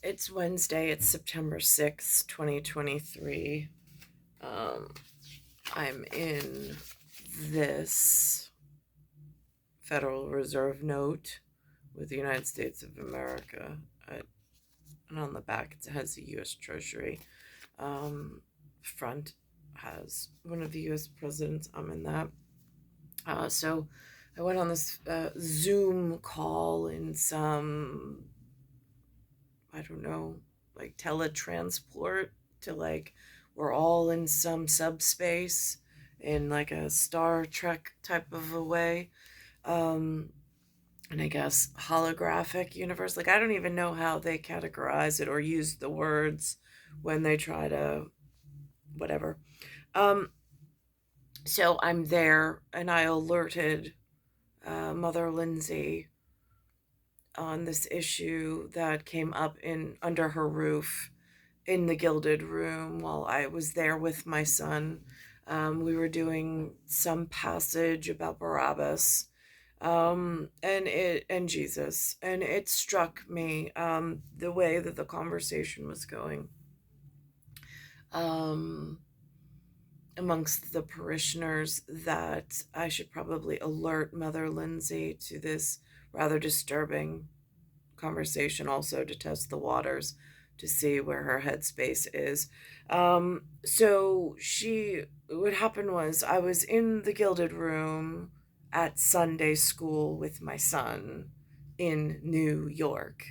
It's Wednesday, it's September 6th, 2023. Um, I'm in this Federal Reserve note with the United States of America. And on the back, it has the U.S. Treasury. Front has one of the U.S. presidents. I'm in that. So I went on this Zoom call in some, I don't know, like teletransport to we're all in some subspace in like a Star Trek type of a way. Um, and I guess holographic universe. Like I don't even know how they categorize it or use the words when they try to whatever. Um, so I'm there and I alerted Mother Lindsay on this issue that came up in under her roof in the Gilded Room while I was there with my son. We were doing some passage about Barabbas, and Jesus, and it struck me the way that the conversation was going um, amongst the parishioners that I should probably alert Mother Lindsay to this rather disturbing conversation, also to test the waters to see where her headspace is. What happened was I was in the Gilded Room at Sunday school with my son in New York.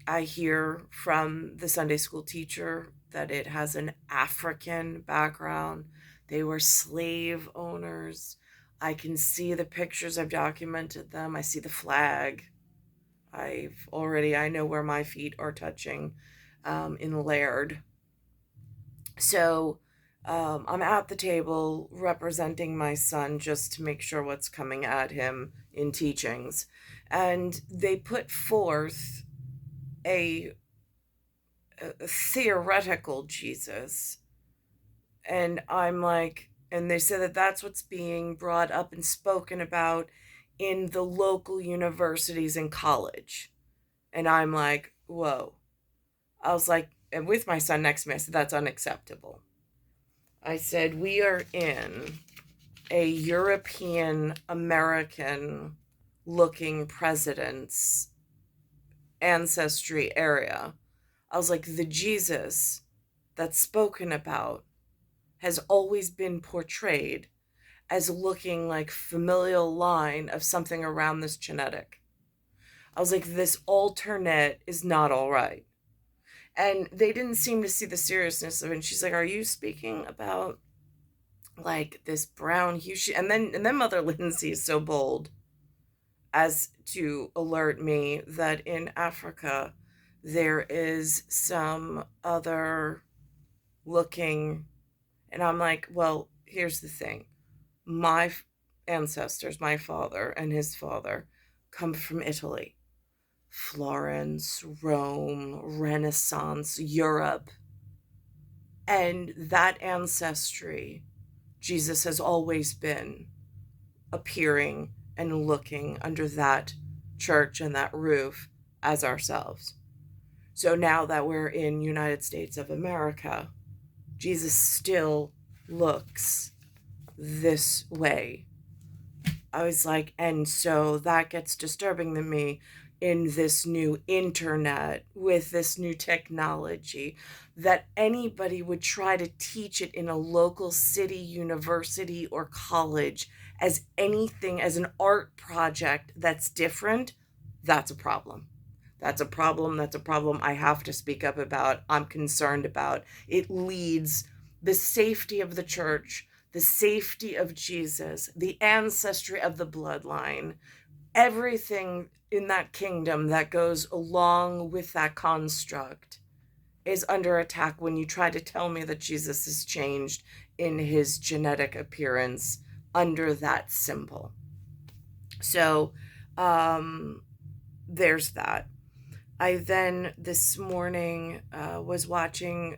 I hear from the Sunday school teacher that it has an African background. They were slave owners. I can see the pictures, I've documented them. I see the flag. I know where my feet are touching in Laird. So I'm at the table representing my son just to make sure what's coming at him in teachings. And they put forth a, a theoretical Jesus. And I'm like, and they said that that's what's being brought up and spoken about in the local universities and college. And I'm like, whoa. I was like, and with my son next to me, I said, that's unacceptable. I said, we are in a European American looking president's ancestry area. I was like, the Jesus that's spoken about has always been portrayed as looking like familial line of something around this genetic. I was like, this alternate is not all right. And they didn't seem to see the seriousness of it. And she's like, are you speaking about like this brown hue? And then Mother Lindsay is so bold as to alert me that in Africa there is some other looking, and I'm like, well, here's the thing. My ancestors, my father and his father, come from Italy. Florence, Rome, Renaissance, Europe. And that ancestry, Jesus has always been appearing and looking under that church and that roof as ourselves. So now that we're in United States of America, Jesus still looks this way. I was like, and so that gets disturbing to me in this new internet with this new technology, that anybody would try to teach it in a local city, university, or college as anything, as an art project that's different. That's a problem. That's a problem. That's a problem I have to speak up about. I'm concerned about. It leads the safety of the church, the safety of Jesus, the ancestry of the bloodline, everything in that kingdom that goes along with that construct is under attack when you try to tell me that Jesus has changed in his genetic appearance under that symbol. So there's that. I then this morning was watching,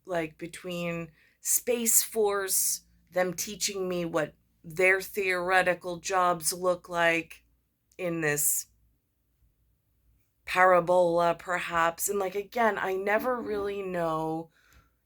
like, between Space Force, them teaching me what their theoretical jobs look like in this parabola perhaps. And like, again, I never really know.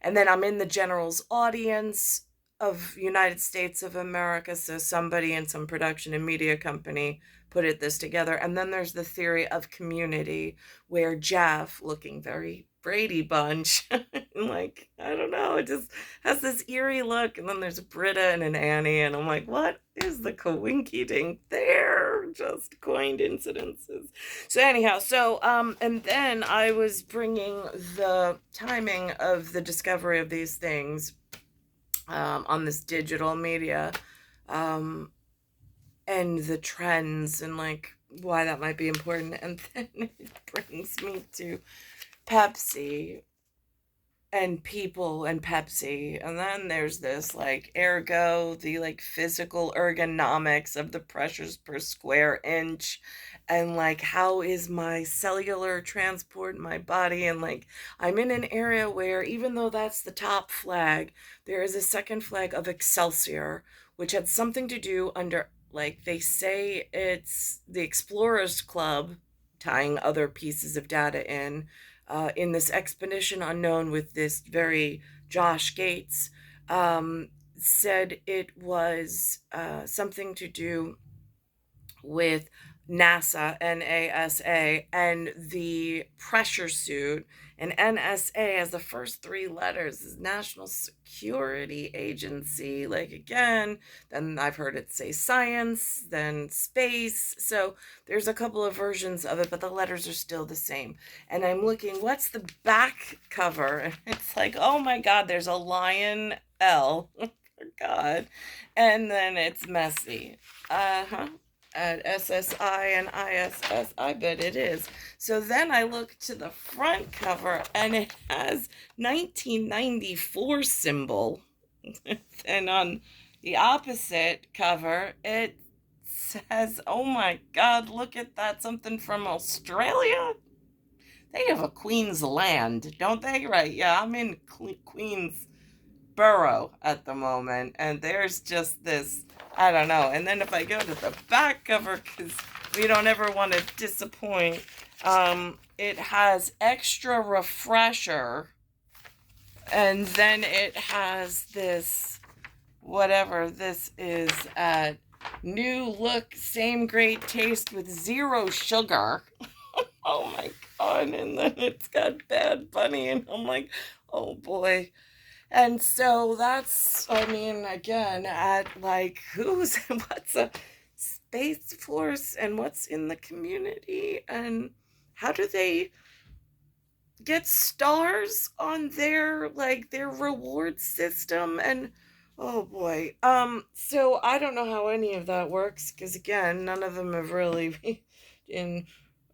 And then I'm in the general's audience of United States of America. So somebody in some production and media company put this together. And then there's the theory of community where Jeff, looking very Brady Bunch, like, I don't know, it just has this eerie look. And then there's Britta and an Annie. And I'm like, what is the coinky dink there? Just coined incidences. So anyhow, and then I was bringing the timing of the discovery of these things on this digital media, um, and the trends and like why that might be important, and then it brings me to Pepsi and people and Pepsi. And then there's this like ergo, the like physical ergonomics of the pressures per square inch, and like how is my cellular transport in my body. And like I'm in an area where even though that's the top flag, there is a second flag of Excelsior, which had something to do under, like they say it's the Explorers Club, tying other pieces of data in this expedition unknown with this very Josh Gates, said it was something to do with NASA, and the pressure suit. And NSA, as the first three letters, is National Security Agency. Like, again, then I've heard it say science, then space. So there's a couple of versions of it, but the letters are still the same. And I'm looking, what's the back cover? And it's like, oh my God, there's a lion L. For God. And then it's messy. At SSI and ISS, I bet it is. So then I look to the front cover and it has 1994 symbol. And on the opposite cover, it says, oh my God, look at that, something from Australia. They have a Queensland, don't they? Right, yeah, I'm in Queens Borough at the moment, and there's just this, I don't know. And then if I go to the back cover, because we don't ever want to disappoint, it has extra refresher, and then it has this, whatever this is, new look, same great taste with zero sugar. Oh my God. And then it's got Bad Bunny, and I'm like, oh boy. And so that's, I mean, again, at like, what's a Space Force, and what's in the community, and how do they get stars on their reward system? And oh boy. So I don't know how any of that works, because again, none of them have really in.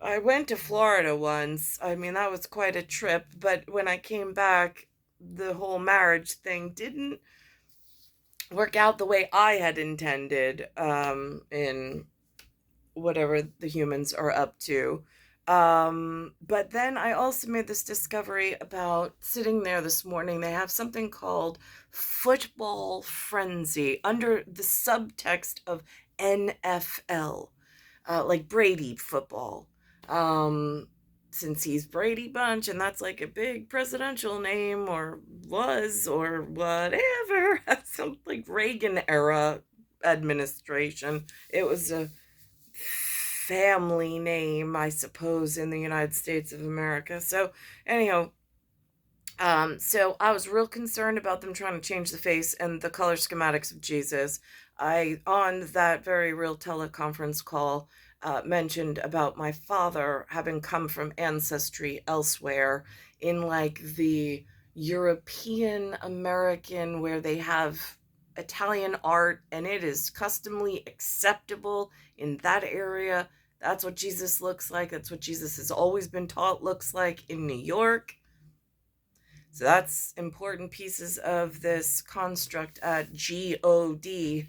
I went to Florida once. I mean, that was quite a trip, but when I came back, the whole marriage thing didn't work out the way I had intended, in whatever the humans are up to. But then I also made this discovery about sitting there this morning. They have something called football frenzy under the subtext of NFL, like Brady football. Um, since he's Brady Bunch, and that's like a big presidential name, or was, or whatever, some like Reagan era administration. It was a family name, I suppose, in the United States of America. So anyhow, so I was real concerned about them trying to change the face and the color schematics of Jesus. I, on that very real teleconference call, mentioned about my father having come from ancestry elsewhere in like the European American, where they have Italian art and it is customly acceptable in that area. That's what Jesus looks like. That's what Jesus has always been taught looks like in New York. So that's important pieces of this construct at God,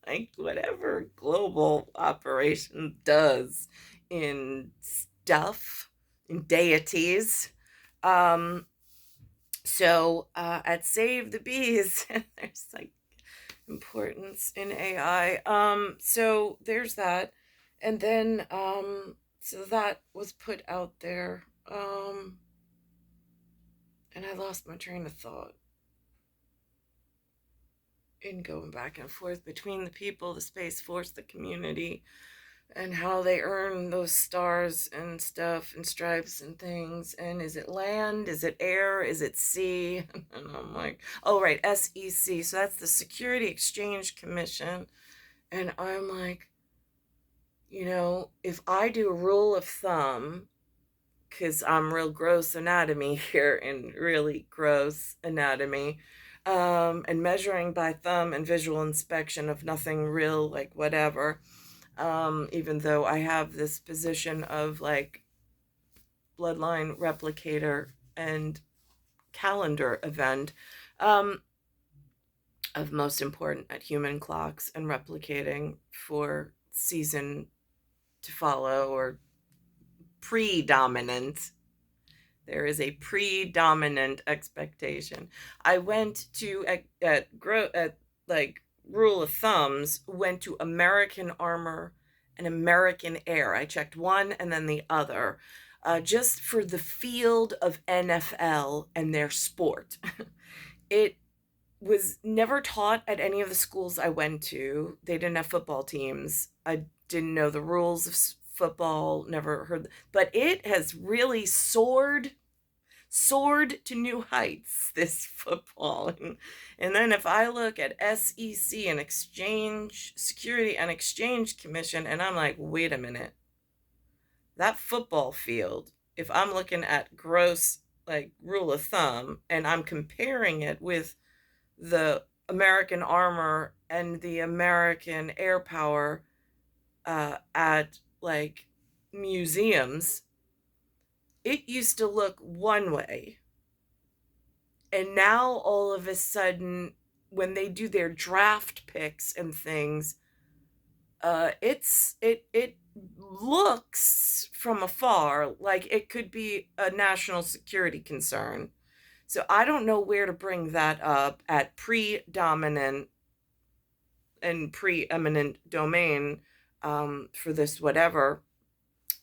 like whatever global operation does in stuff, in deities. Um, so at Save the Bees, there's like importance in AI. So there's that. And then So that was put out there. And I lost my train of thought in going back and forth between the people, the Space Force, the community, and how they earn those stars and stuff and stripes and things. And is it land? Is it air? Is it sea? And I'm like, oh, right, SEC. So that's the Security Exchange Commission. And I'm like, if I do a rule of thumb, because I'm real gross anatomy here and really gross anatomy, and measuring by thumb and visual inspection of nothing real, like whatever, even though I have this position of like bloodline replicator and calendar event, of most important at human clocks and replicating for season to follow, or predominant. There is a predominant expectation. I went to at like rule of thumbs, went to American Armor and American Air. I checked one and then the other, just for the field of NFL and their sport. It was never taught at any of the schools I went to. They didn't have football teams. I didn't know the rules of football, never heard, but it has really soared to new heights, this football. And then if I look at SEC and Security and Exchange Commission, and I'm like, wait a minute, that football field, if I'm looking at gross, like rule of thumb, and I'm comparing it with the American Armor and the American Air Power, at like museums, it used to look one way. And now all of a sudden, when they do their draft picks and things, it looks from afar like it could be a national security concern. So I don't know where to bring that up at predominant and preeminent domain, for this whatever,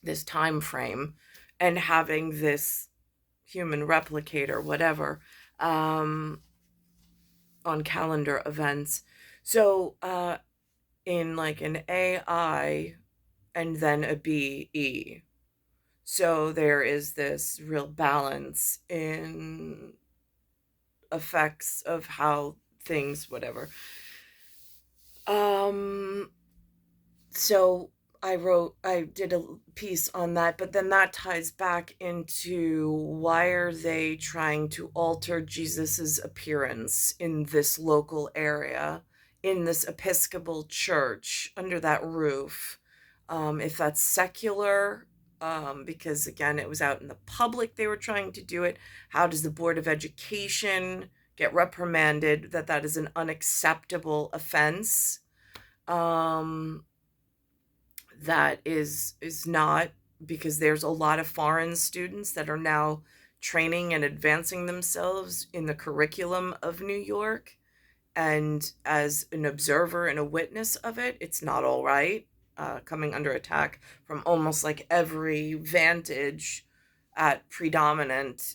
this time frame, and having this human replicator, whatever, on calendar events. So in like an AI and then a BE. So there is this real balance in effects of how things, whatever. So I did a piece on that, but then that ties back into why are they trying to alter Jesus's appearance in this local area, in this Episcopal church, under that roof? If that's secular, because again, it was out in the public they were trying to do it. How does the Board of Education get reprimanded that is an unacceptable offense? That is not, because there's a lot of foreign students that are now training and advancing themselves in the curriculum of New York. And as an observer and a witness of it, it's not all right, coming under attack from almost like every vantage at predominant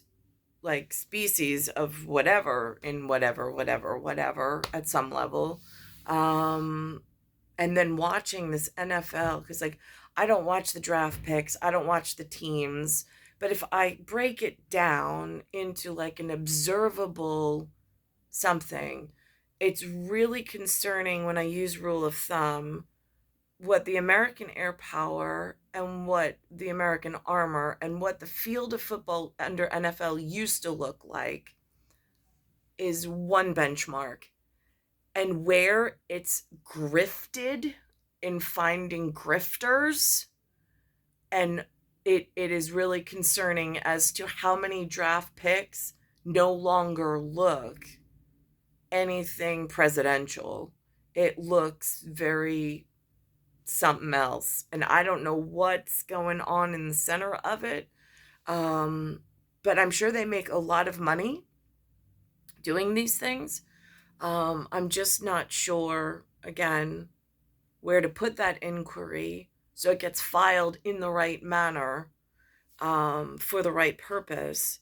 like species of whatever, in whatever at some level. And then watching this NFL, because like I don't watch the draft picks, I don't watch the teams, but if I break it down into like an observable something, it's really concerning when I use rule of thumb what the American Air Power and what the American Armor and what the field of football under NFL used to look like is one benchmark. And where it's grifted in finding grifters, and it is really concerning as to how many draft picks no longer look anything presidential. It looks very something else, and I don't know what's going on in the center of it, but I'm sure they make a lot of money doing these things. I'm just not sure, again, where to put that inquiry so it gets filed in the right manner, for the right purpose,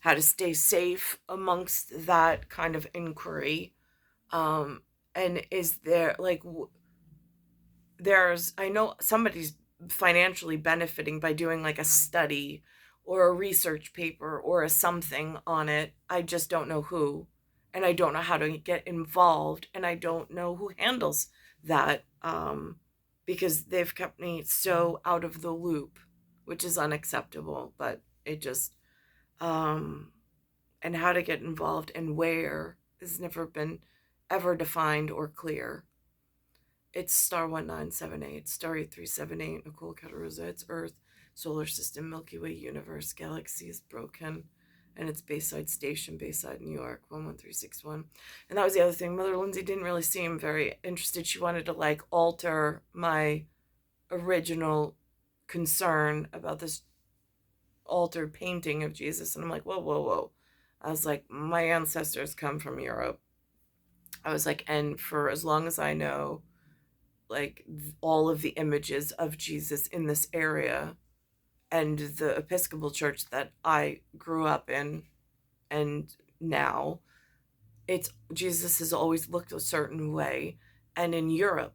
how to stay safe amongst that kind of inquiry. um and is there like there's I know somebody's financially benefiting by doing like a study or a research paper or a something on it. I just don't know who, and I don't know how to get involved, and I don't know who handles that, because they've kept me so out of the loop, which is unacceptable. But it just um and how to get involved and where has never been ever defined or clear. It's star 1978, star 8378, Nicole, Cattaruzza. It's Earth, solar system, Milky Way, universe, galaxy is broken, and it's Bayside Station, Bayside, New York, 11361. And that was the other thing. Mother Lindsay didn't really seem very interested. She wanted to like alter my original concern about this altered painting of Jesus. And I'm like, whoa, whoa, whoa. I was like, my ancestors come from Europe. I was like, and for as long as I know, like all of the images of Jesus in this area and the Episcopal Church that I grew up in, and now it's Jesus has always looked a certain way. And in Europe,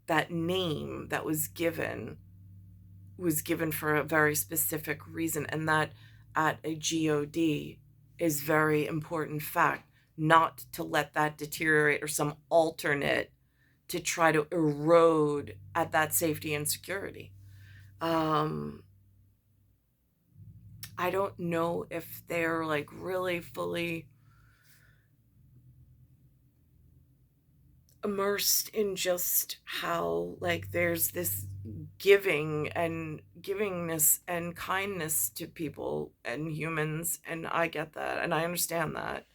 that name that was given for a very specific reason, and that at a god is very important fact, not to let that deteriorate or some alternate to try to erode at that safety and security. um I don't know if they're like really fully immersed in just how like there's this giving and givingness and kindness to people and humans, and I get that and I understand that.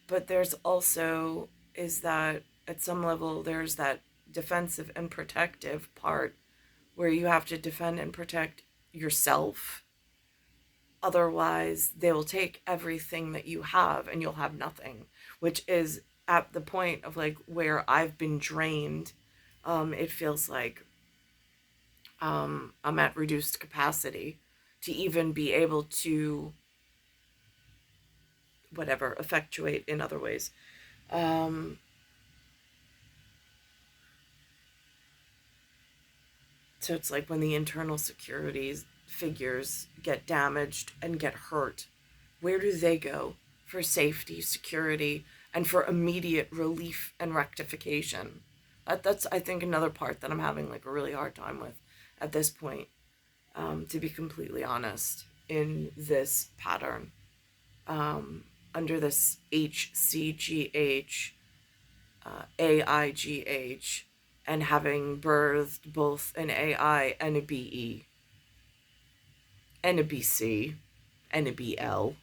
But there's also is that at some level there's that defensive and protective part where you have to defend and protect yourself. Otherwise, they will take everything that you have and you'll have nothing, which is at the point of like where I've been drained. It feels like I'm at reduced capacity to even be able to whatever effectuate in other ways. Um, so it's like when the internal security figures get damaged and get hurt, where do they go for safety, security, and for immediate relief and rectification? That's I think another part that I'm having like a really hard time with at this point, to be completely honest, in this pattern, under this HCGH, AIGH, and having birthed both an AI and a BE and a BC and a BL.